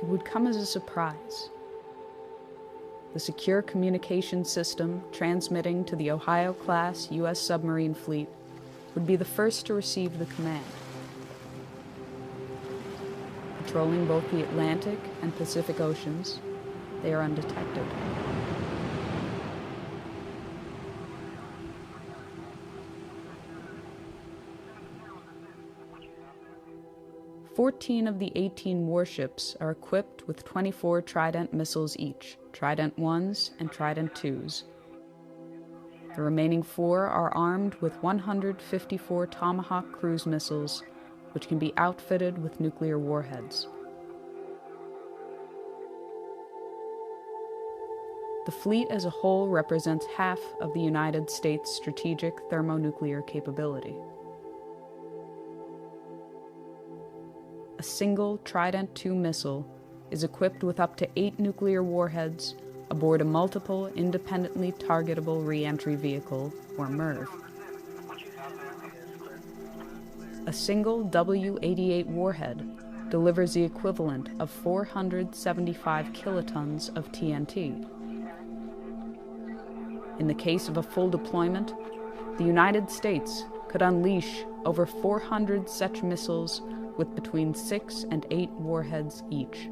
it would come as a surprise. The secure communication system transmitting to the Ohio-class U.S. submarine fleet would be the first to receive the command. Patrolling both the Atlantic and Pacific Oceans, they are undetected. "14 of the 18 warships are equipped with 24 Trident missiles each, Trident 1s and Trident 2s. The remaining 4 are armed with 154 Tomahawk cruise missiles, which can be outfitted with nuclear warheads. The fleet as a whole represents half of the United States' strategic thermonuclear capability. A single Trident II missile is equipped with up to 8 nuclear warheads aboard a multiple independently targetable re-entry vehicle, or MIRV. A single W-88 warhead delivers the equivalent of 475 kilotons of TNT. In the case of a full deployment, the United States could unleash over 400 such missiles with between 6 and 8 warheads each.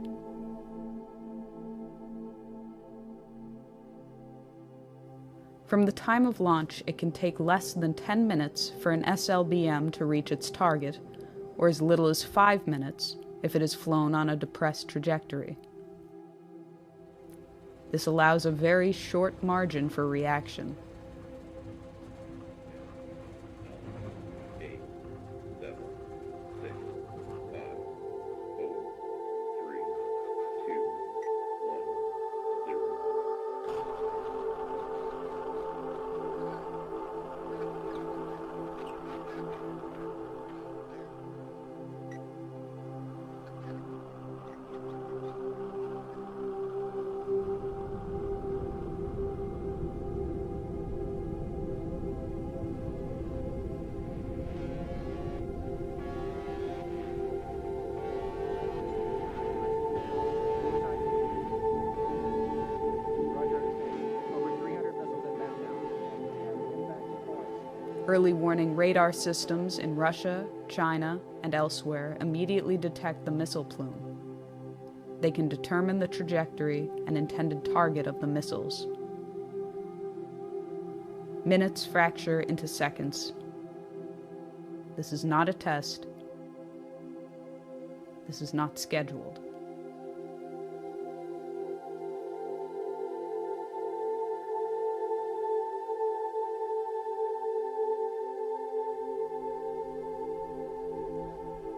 From the time of launch, it can take less than 10 minutes for an SLBM to reach its target, or as little as 5 minutes if it is flown on a depressed trajectory. This allows a very short margin for reaction. Early warning radar systems in Russia, China, and elsewhere immediately detect the missile plume. They can determine the trajectory and intended target of the missiles. Minutes fracture into seconds. This is not a test. This is not scheduled.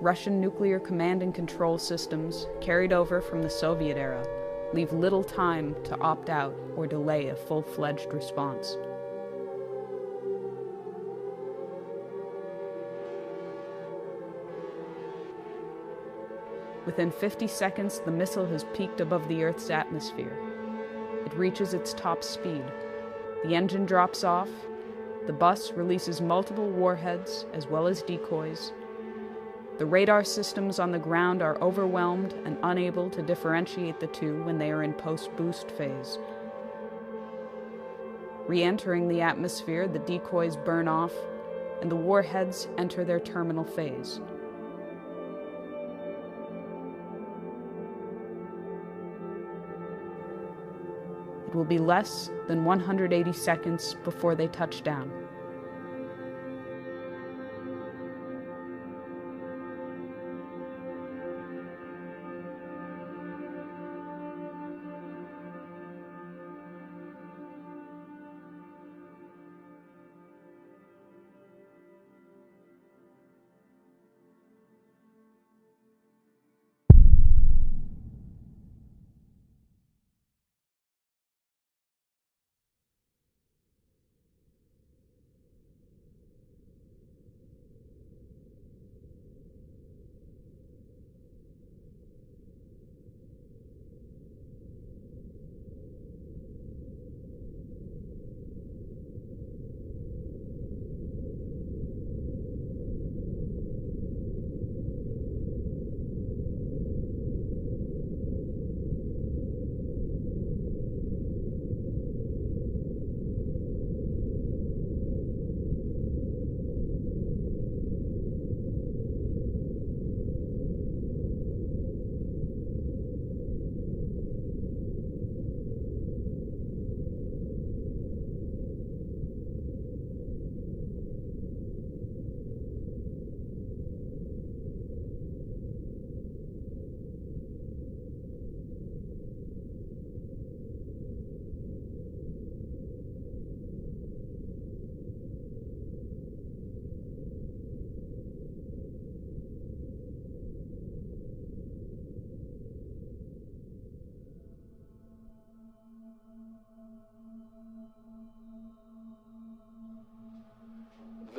Russian nuclear command and control systems, carried over from the Soviet era, leave little time to opt out or delay a full-fledged response. Within 50 seconds, the missile has peaked above the Earth's atmosphere. It reaches its top speed. The engine drops off. The bus releases multiple warheads as well as decoys. The radar systems on the ground are overwhelmed and unable to differentiate the two when they are in post-boost phase. Re-entering the atmosphere, the decoys burn off, and the warheads enter their terminal phase. It will be less than 180 seconds before they touch down.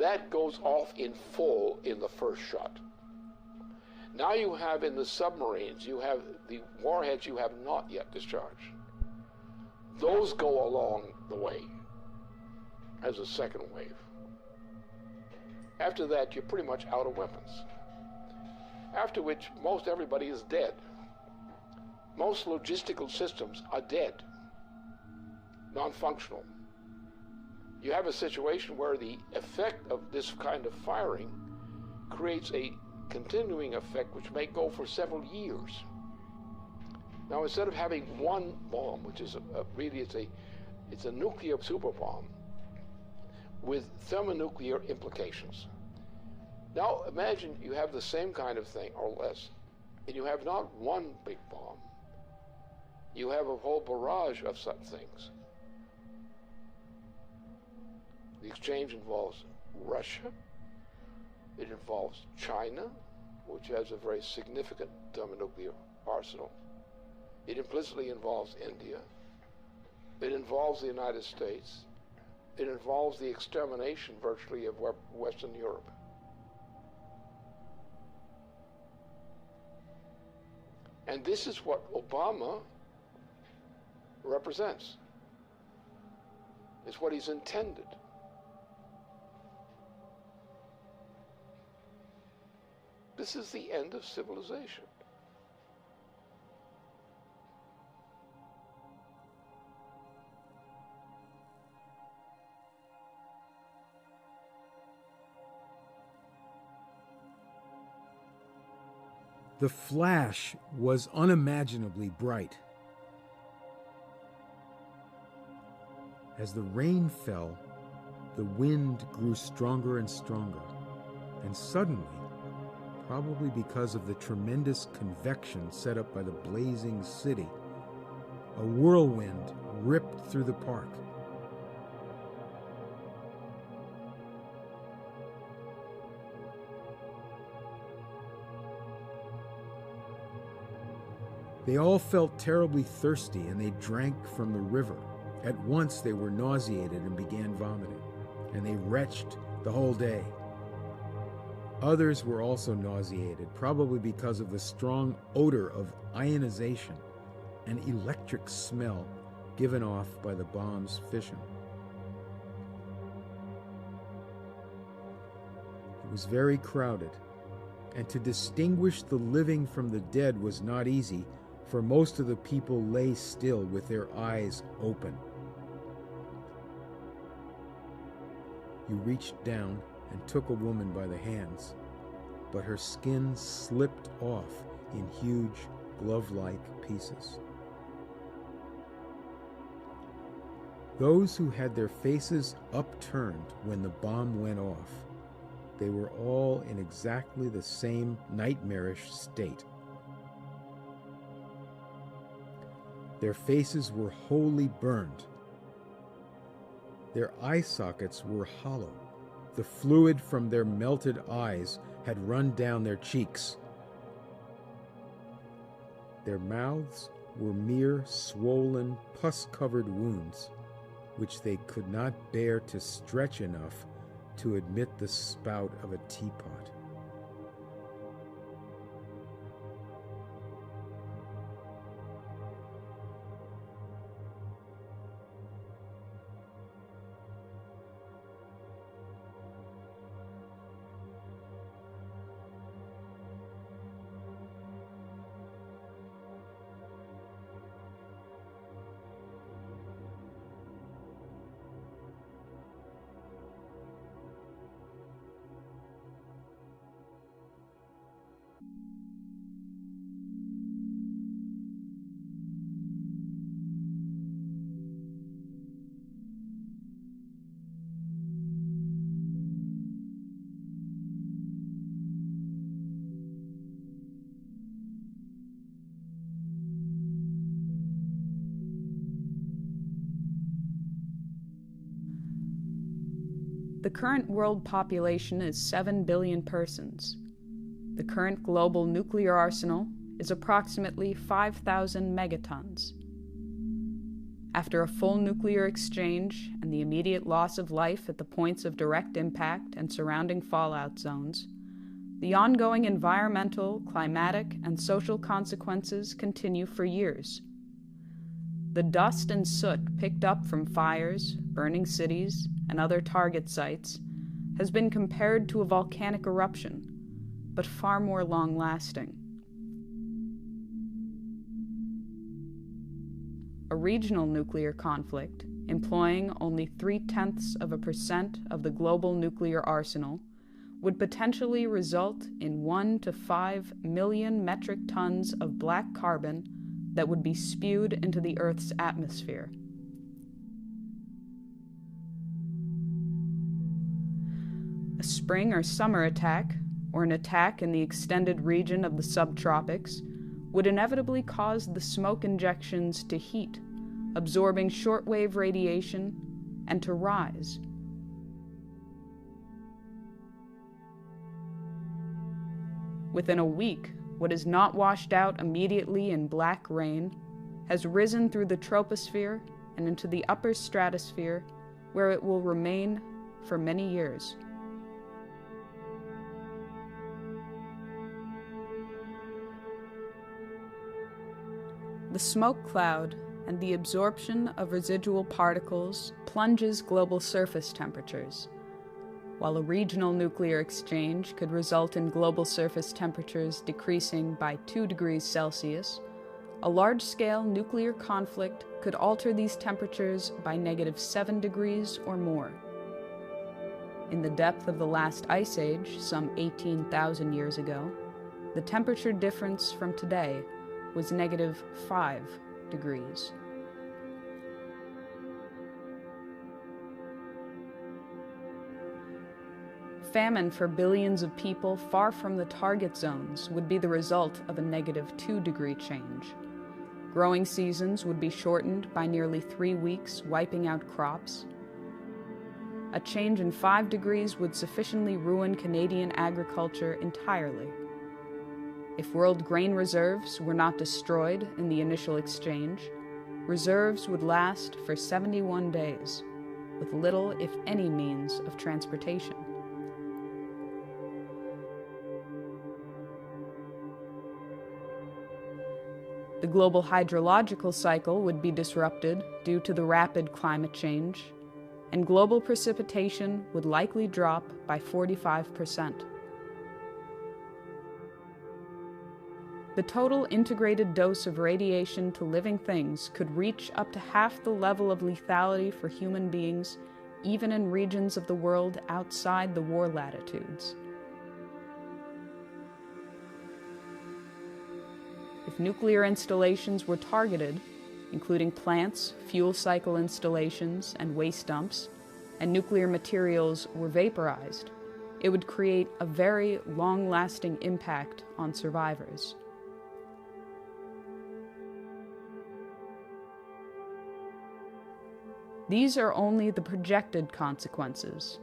that goes off in full in the first shot. Now you have in the submarines, you have the warheads you have not yet discharged. Those go along the way as a second wave. After that, you're pretty much out of weapons. After which, most everybody is dead. Most logistical systems are dead, non-functional. You have a situation where the effect of this kind of firing creates a continuing effect which may go for several years. Now, instead of having one bomb, which is it's a nuclear super bomb with thermonuclear implications. Now, imagine you have the same kind of thing or less, and you have not one big bomb. You have a whole barrage of such things. The exchange involves Russia. It involves China, which has a very significant thermonuclear arsenal. It implicitly involves India. It involves the United States. It involves the extermination virtually of Western Europe. And this is what Obama represents. It's what he's intended. This is the end of civilization. The flash was unimaginably bright. As the rain fell, the wind grew stronger and stronger, and suddenly, probably because of the tremendous convection set up by the blazing city, a whirlwind ripped through the park. They all felt terribly thirsty, and they drank from the river. At once they were nauseated and began vomiting, and they retched the whole day. Others were also nauseated, probably because of the strong odor of ionization and electric smell given off by the bomb's fission. It was very crowded, and to distinguish the living from the dead was not easy, for most of the people lay still with their eyes open. You reached down and took a woman by the hands, but her skin slipped off in huge glove-like pieces. Those who had their faces upturned when the bomb went off, they were all in exactly the same nightmarish state. Their faces were wholly burned. Their eye sockets were hollow. The fluid from their melted eyes had run down their cheeks. Their mouths were mere swollen, pus-covered wounds, which they could not bear to stretch enough to admit the spout of a teapot. The current world population is 7 billion persons. The current global nuclear arsenal is approximately 5,000 megatons. After a full nuclear exchange and the immediate loss of life at the points of direct impact and surrounding fallout zones, the ongoing environmental, climatic, and social consequences continue for years. The dust and soot picked up from fires, burning cities, and other target sites has been compared to a volcanic eruption, but far more long-lasting. A regional nuclear conflict, employing only 0.3% of the global nuclear arsenal, would potentially result in 1 to 5 million metric tons of black carbon that would be spewed into the Earth's atmosphere. A spring or summer attack, or an attack in the extended region of the subtropics, would inevitably cause the smoke injections to heat, absorbing shortwave radiation, and to rise. Within a week, what is not washed out immediately in black rain has risen through the troposphere and into the upper stratosphere, where it will remain for many years. The smoke cloud and the absorption of residual particles plunges global surface temperatures. While a regional nuclear exchange could result in global surface temperatures decreasing by 2 degrees Celsius, a large-scale nuclear conflict could alter these temperatures by -7 degrees or more. In the depth of the last ice age, some 18,000 years ago, the temperature difference from today was -5 degrees. Famine for billions of people far from the target zones would be the result of a -2 degree change. Growing seasons would be shortened by nearly 3 weeks, wiping out crops. A change in 5 degrees would sufficiently ruin Canadian agriculture entirely. If world grain reserves were not destroyed in the initial exchange, reserves would last for 71 days, with little, if any, means of transportation. The global hydrological cycle would be disrupted due to the rapid climate change, and global precipitation would likely drop by 45%. The total integrated dose of radiation to living things could reach up to half the level of lethality for human beings, even in regions of the world outside the war latitudes. If nuclear installations were targeted, including plants, fuel cycle installations, and waste dumps, and nuclear materials were vaporized, it would create a very long-lasting impact on survivors. These are only the projected consequences,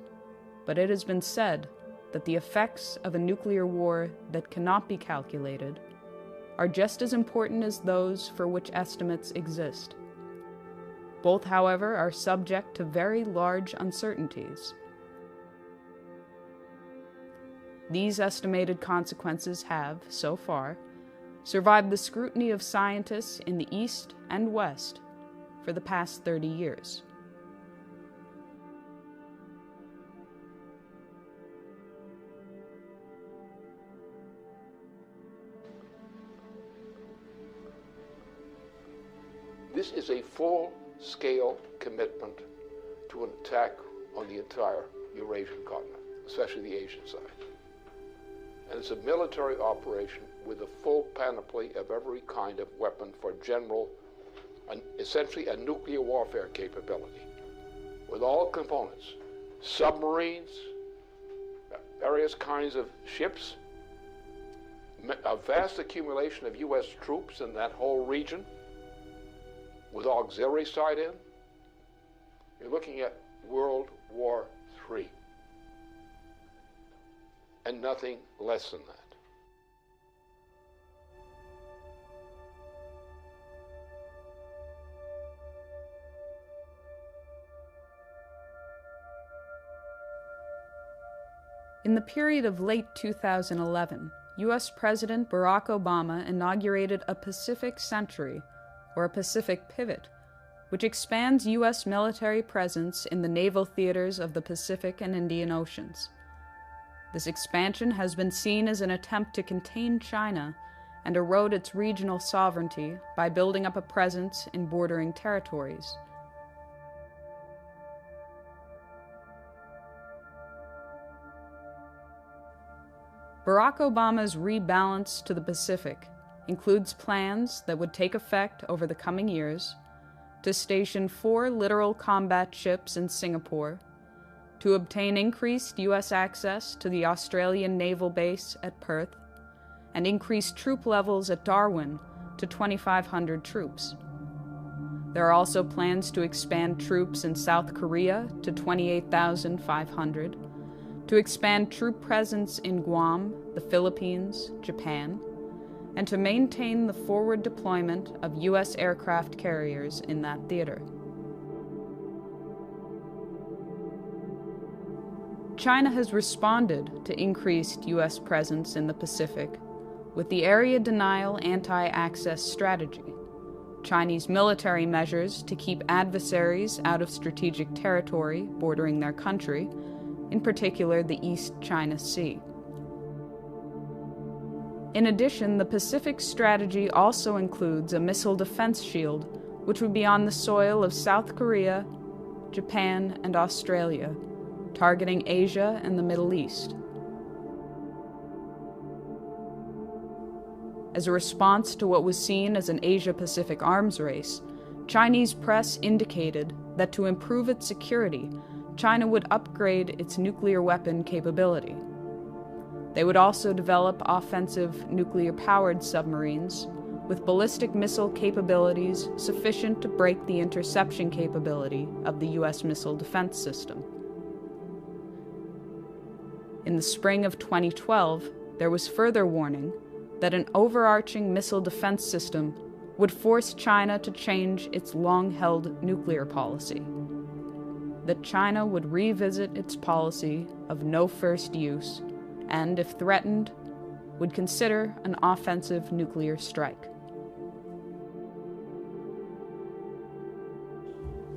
but it has been said that the effects of a nuclear war that cannot be calculated are just as important as those for which estimates exist. Both, however, are subject to very large uncertainties. These estimated consequences have, so far, survived the scrutiny of scientists in the East and West for the past 30 years. This is a full-scale commitment to an attack on the entire Eurasian continent, especially the Asian side. And it's a military operation with a full panoply of every kind of weapon for general, essentially a nuclear warfare capability, with all components, submarines, various kinds of ships, a vast accumulation of U.S. troops in that whole region, with auxiliary side in. You're looking at World War III, and nothing less than that. In the period of late 2011, U.S. President Barack Obama inaugurated a Pacific Century, or a Pacific Pivot, which expands U.S. military presence in the naval theaters of the Pacific and Indian Oceans. This expansion has been seen as an attempt to contain China and erode its regional sovereignty by building up a presence in bordering territories. Barack Obama's rebalance to the Pacific includes plans that would take effect over the coming years to station 4 littoral combat ships in Singapore, to obtain increased U.S. access to the Australian naval base at Perth, and increase troop levels at Darwin to 2,500 troops. There are also plans to expand troops in South Korea to 28,500, to expand troop presence in Guam, the Philippines, Japan, and to maintain the forward deployment of U.S. aircraft carriers in that theater. China has responded to increased U.S. presence in the Pacific with the Area Denial Anti-Access Strategy, Chinese military measures to keep adversaries out of strategic territory bordering their country, in particular the East China Sea. In addition, the Pacific Strategy also includes a missile defense shield, which would be on the soil of South Korea, Japan, and Australia, targeting Asia and the Middle East. As a response to what was seen as an Asia-Pacific arms race, Chinese press indicated that to improve its security, China would upgrade its nuclear weapon capability. They would also develop offensive nuclear-powered submarines with ballistic missile capabilities sufficient to break the interception capability of the U.S. missile defense system. In the spring of 2012, there was further warning that an overarching missile defense system would force China to change its long-held nuclear policy, that China would revisit its policy of no first use and, if threatened, would consider an offensive nuclear strike.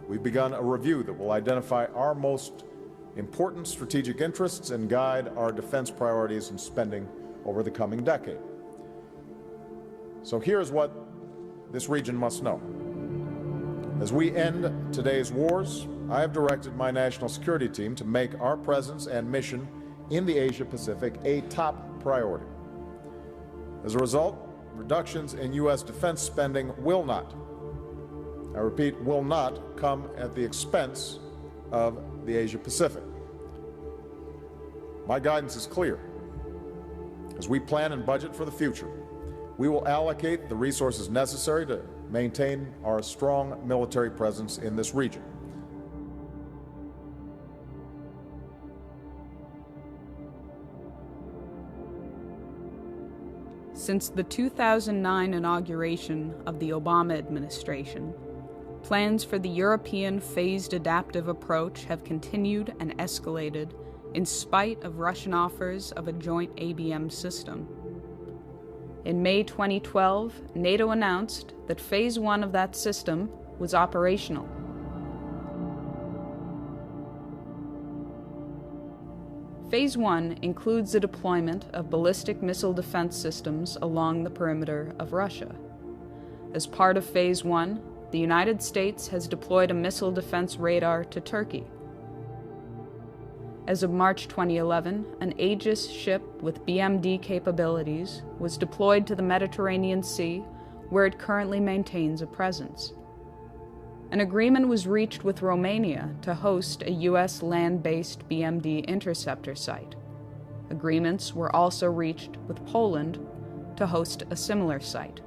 We've begun a review that will identify our most important strategic interests and guide our defense priorities and spending over the coming decade. So here's what this region must know. As we end today's wars, I have directed my national security team to make our presence and mission in the Asia-Pacific a top priority. As a result, reductions in U.S. defense spending will not, I repeat, will not come at the expense of the Asia-Pacific. My guidance is clear. As we plan and budget for the future, we will allocate the resources necessary to maintain our strong military presence in this region. Since the 2009 inauguration of the Obama administration, plans for the European phased adaptive approach have continued and escalated in spite of Russian offers of a joint ABM system. In May 2012, NATO announced that Phase 1 of that system was operational. Phase 1 includes the deployment of ballistic missile defense systems along the perimeter of Russia. As part of Phase 1, the United States has deployed a missile defense radar to Turkey. As of March 2011, an Aegis ship with BMD capabilities was deployed to the Mediterranean Sea, where it currently maintains a presence. An agreement was reached with Romania to host a U.S. land-based BMD interceptor site. Agreements were also reached with Poland to host a similar site.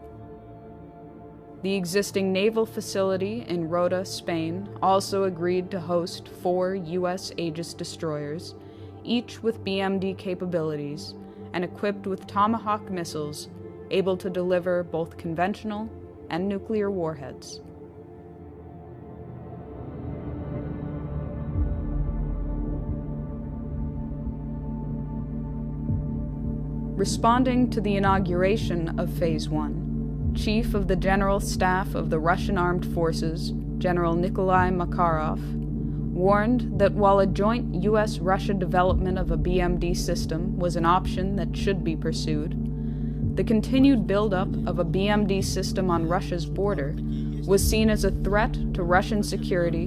The existing naval facility in Rota, Spain, also agreed to host 4 U.S. Aegis destroyers, each with BMD capabilities and equipped with Tomahawk missiles able to deliver both conventional and nuclear warheads. Responding to the inauguration of Phase 1, Chief of the General Staff of the Russian Armed Forces, General Nikolai Makarov, warned that while a joint U.S.-Russia development of a BMD system was an option that should be pursued, the continued buildup of a BMD system on Russia's border was seen as a threat to Russian security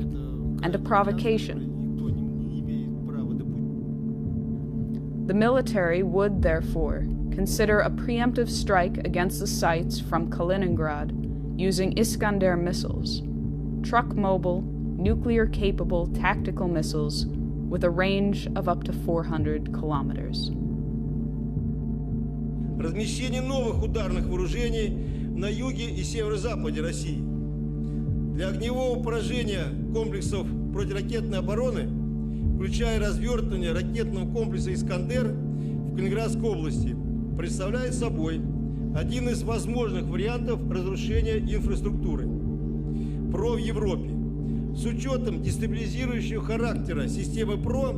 and a provocation. The military would, therefore, consider a preemptive strike against the sites from Kaliningrad using Iskander missiles, truck-mobile, nuclear-capable tactical missiles with a range of up to 400 kilometers. Размещение новых ударных вооружений на юге и северо-западе России. Для огневого поражения комплексов противоракетной обороны, включая развертывание ракетного комплекса «Искандер» в Калининградской области, представляет собой один из возможных вариантов разрушения инфраструктуры ПРО в Европе. С учетом дестабилизирующего характера системы ПРО,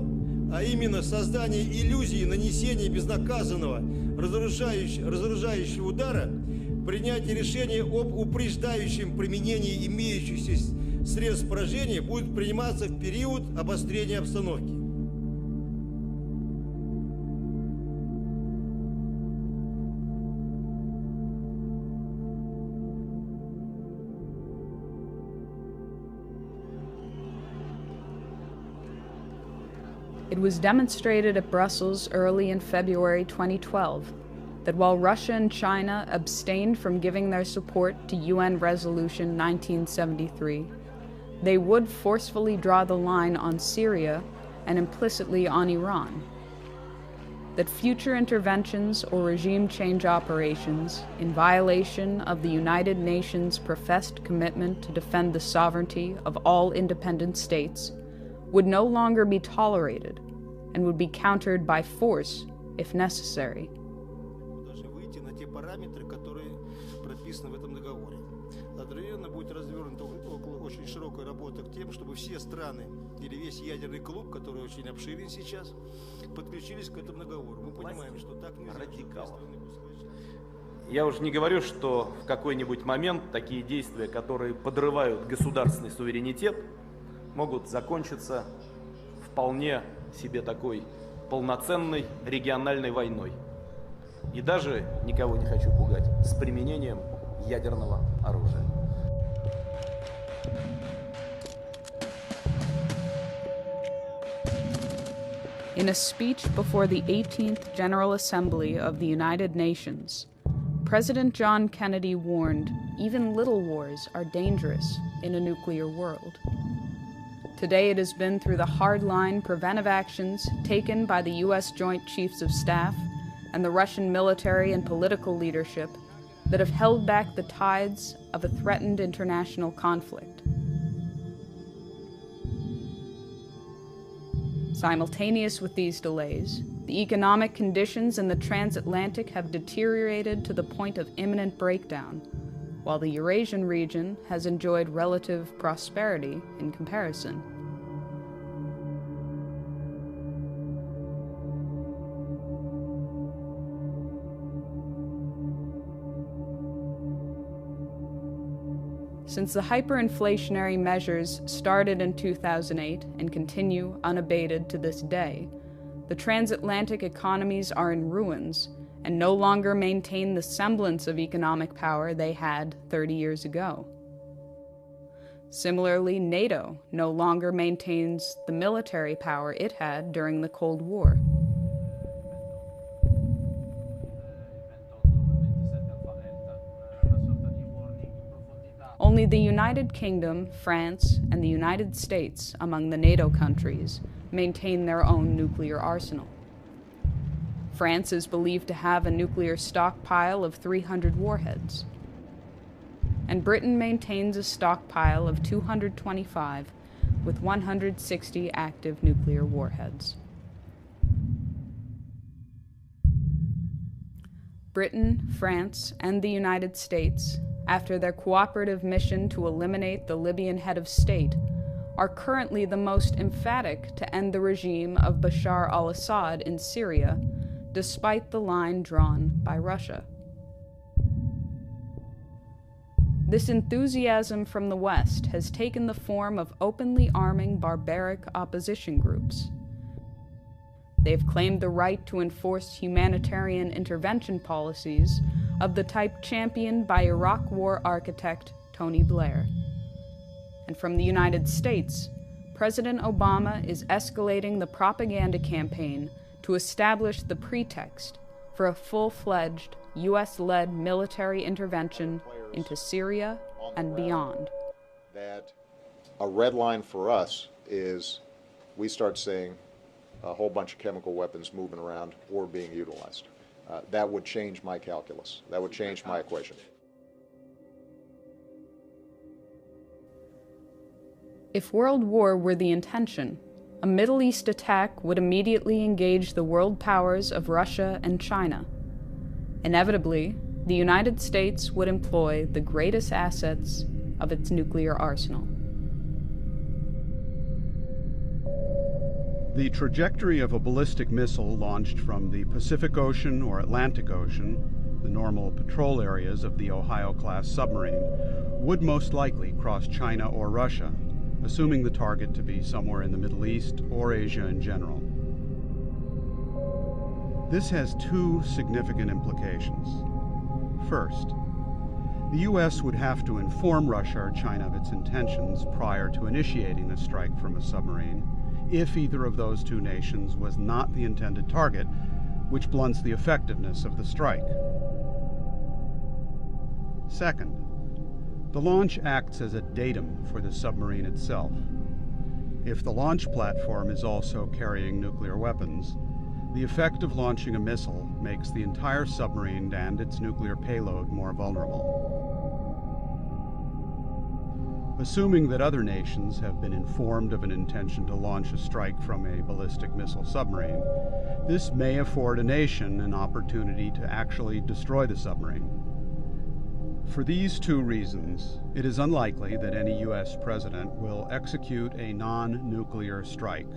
а именно создание иллюзии нанесения безнаказанного разоружающего удара, принятие решения об упреждающем применении имеющихся средств поражения будет приниматься в период обострения обстановки. It was demonstrated at Brussels early in February 2012 that while Russia and China abstained from giving their support to UN Resolution 1973, they would forcefully draw the line on Syria and implicitly on Iran. That future interventions or regime change operations in violation of the United Nations' professed commitment to defend the sovereignty of all independent states would no longer be tolerated and would be countered by force if necessary. Параметры, которые прописаны в этом договоре. Одновременно будет развернута очень широкая работа к тем, чтобы все страны или весь ядерный клуб, который очень обширен сейчас, подключились к этому договору. Мы понимаем, что так нельзя. Я уже не говорю, что в какой-нибудь момент такие действия, которые подрывают государственный суверенитет, могут закончиться вполне себе такой полноценной региональной войной. И даже, никого не хочу пугать, с применением ядерного оружия. In a speech before the 18th General Assembly of the United Nations, President John Kennedy warned even little wars are dangerous in a nuclear world. Today it has been through the hardline preventive actions taken by the U.S. Joint Chiefs of Staff and the Russian military and political leadership that have held back the tides of a threatened international conflict. Simultaneous with these delays, the economic conditions in the transatlantic have deteriorated to the point of imminent breakdown, while the Eurasian region has enjoyed relative prosperity in comparison. Since the hyperinflationary measures started in 2008 and continue unabated to this day, the transatlantic economies are in ruins and no longer maintain the semblance of economic power they had 30 years ago. Similarly, NATO no longer maintains the military power it had during the Cold War. Only the United Kingdom, France, and the United States, among the NATO countries, maintain their own nuclear arsenal. France is believed to have a nuclear stockpile of 300 warheads. And Britain maintains a stockpile of 225 with 160 active nuclear warheads. Britain, France, and the United States, after their cooperative mission to eliminate the Libyan head of state, are currently the most emphatic to end the regime of Bashar al-Assad in Syria, despite the line drawn by Russia. This enthusiasm from the West has taken the form of openly arming barbaric opposition groups. They have claimed the right to enforce humanitarian intervention policies of the type championed by Iraq War architect Tony Blair. And from the United States, President Obama is escalating the propaganda campaign to establish the pretext for a full-fledged U.S.-led military intervention into Syria and beyond. That a red line for us is we start seeing a whole bunch of chemical weapons moving around or being utilized. That would change my calculus. That would change my equation. If world war were the intention, a Middle East attack would immediately engage the world powers of Russia and China. Inevitably, the United States would employ the greatest assets of its nuclear arsenal. The trajectory of a ballistic missile launched from the Pacific Ocean or Atlantic Ocean, the normal patrol areas of the Ohio-class submarine, would most likely cross China or Russia, assuming the target to be somewhere in the Middle East or Asia in general. This has two significant implications. First, the U.S. would have to inform Russia or China of its intentions prior to initiating a strike from a submarine, if either of those two nations was not the intended target, which blunts the effectiveness of the strike. Second, the launch acts as a datum for the submarine itself. If the launch platform is also carrying nuclear weapons, the effect of launching a missile makes the entire submarine and its nuclear payload more vulnerable. Assuming that other nations have been informed of an intention to launch a strike from a ballistic missile submarine, this may afford a nation an opportunity to actually destroy the submarine. For these two reasons, it is unlikely that any U.S. president will execute a non-nuclear strike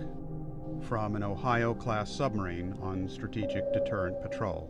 from an Ohio-class submarine on strategic deterrent patrol.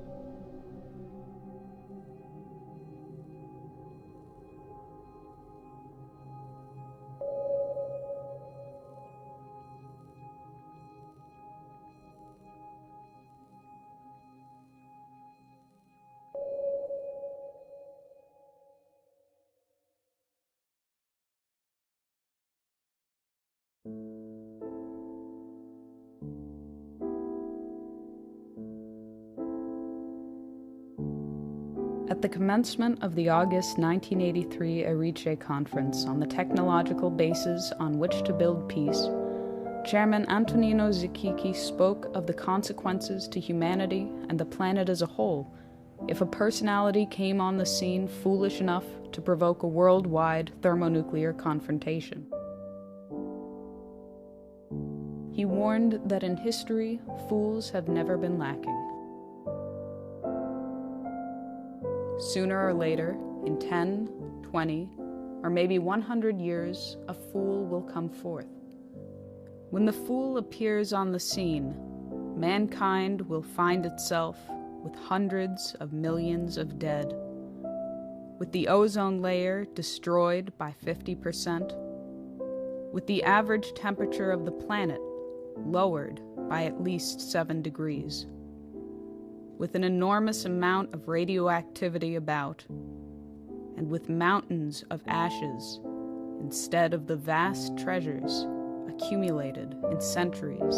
At the commencement of the August 1983 Erice Conference on the technological basis on which to build peace, Chairman Antonino Zikiki spoke of the consequences to humanity and the planet as a whole if a personality came on the scene foolish enough to provoke a worldwide thermonuclear confrontation. He warned that in history, fools have never been lacking. Sooner or later, in 10, 20, or maybe 100 years, a fool will come forth. When the fool appears on the scene, mankind will find itself with hundreds of millions of dead, with the ozone layer destroyed by 50%, with the average temperature of the planet lowered by at least 7 degrees. With an enormous amount of radioactivity about, and with mountains of ashes instead of the vast treasures accumulated in centuries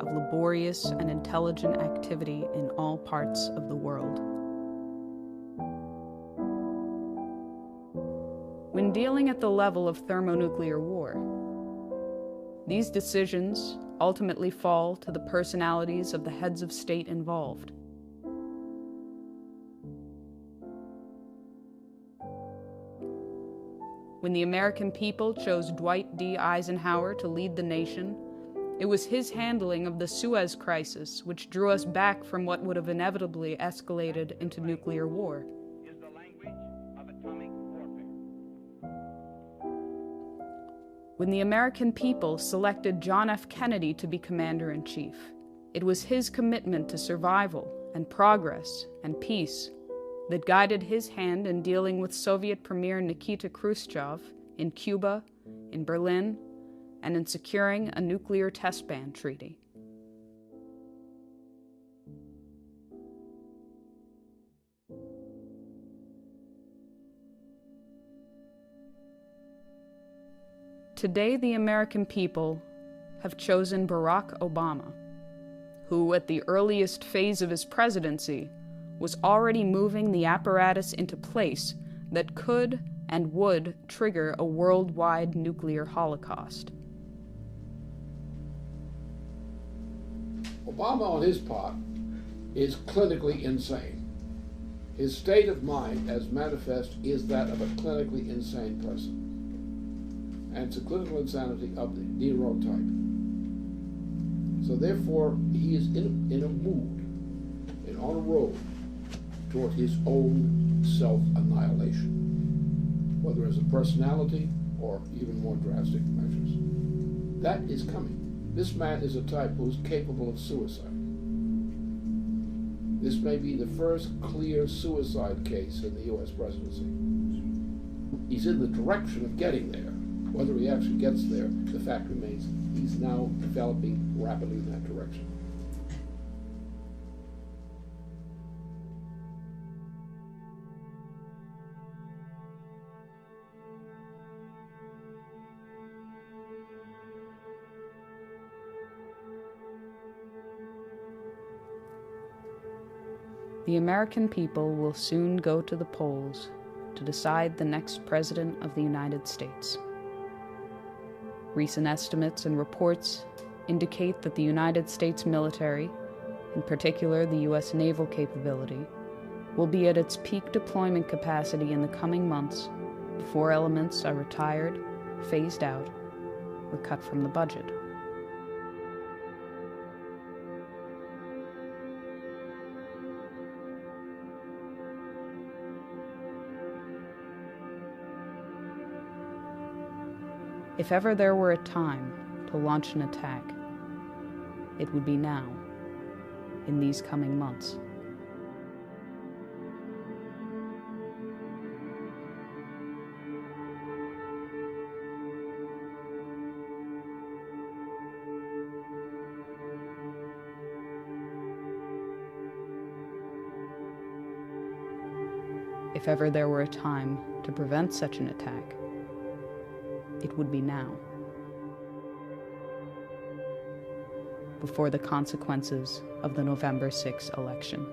of laborious and intelligent activity in all parts of the world. When dealing at the level of thermonuclear war, these decisions ultimately fall to the personalities of the heads of state involved. When the American people chose Dwight D. Eisenhower to lead the nation, it was his handling of the Suez Crisis which drew us back from what would have inevitably escalated into nuclear war. When the American people selected John F. Kennedy to be Commander-in-Chief, it was his commitment to survival and progress and peace that guided his hand in dealing with Soviet Premier Nikita Khrushchev in Cuba, in Berlin, and in securing a nuclear test ban treaty. Today, the American people have chosen Barack Obama, who, at the earliest phase of his presidency, was already moving the apparatus into place that could and would trigger a worldwide nuclear holocaust. Obama, on his part, is clinically insane. His state of mind, as manifest, is that of a clinically insane person. And it's a clinical insanity of the Nero type. So therefore, he is in a mood and on a road toward his own self-annihilation, whether as a personality or even more drastic measures. That is coming. This man is a type who is capable of suicide. This may be the first clear suicide case in the U.S. presidency. He's in the direction of getting there. Whether he actually gets there, the fact remains he's now developing rapidly in that direction. The American people will soon go to the polls to decide the next President of the United States. Recent estimates and reports indicate that the United States military, in particular the U.S. naval capability, will be at its peak deployment capacity in the coming months before elements are retired, phased out, or cut from the budget. If ever there were a time to launch an attack, it would be now, in these coming months. If ever there were a time to prevent such an attack, it would be now, before the consequences of the November 6 election.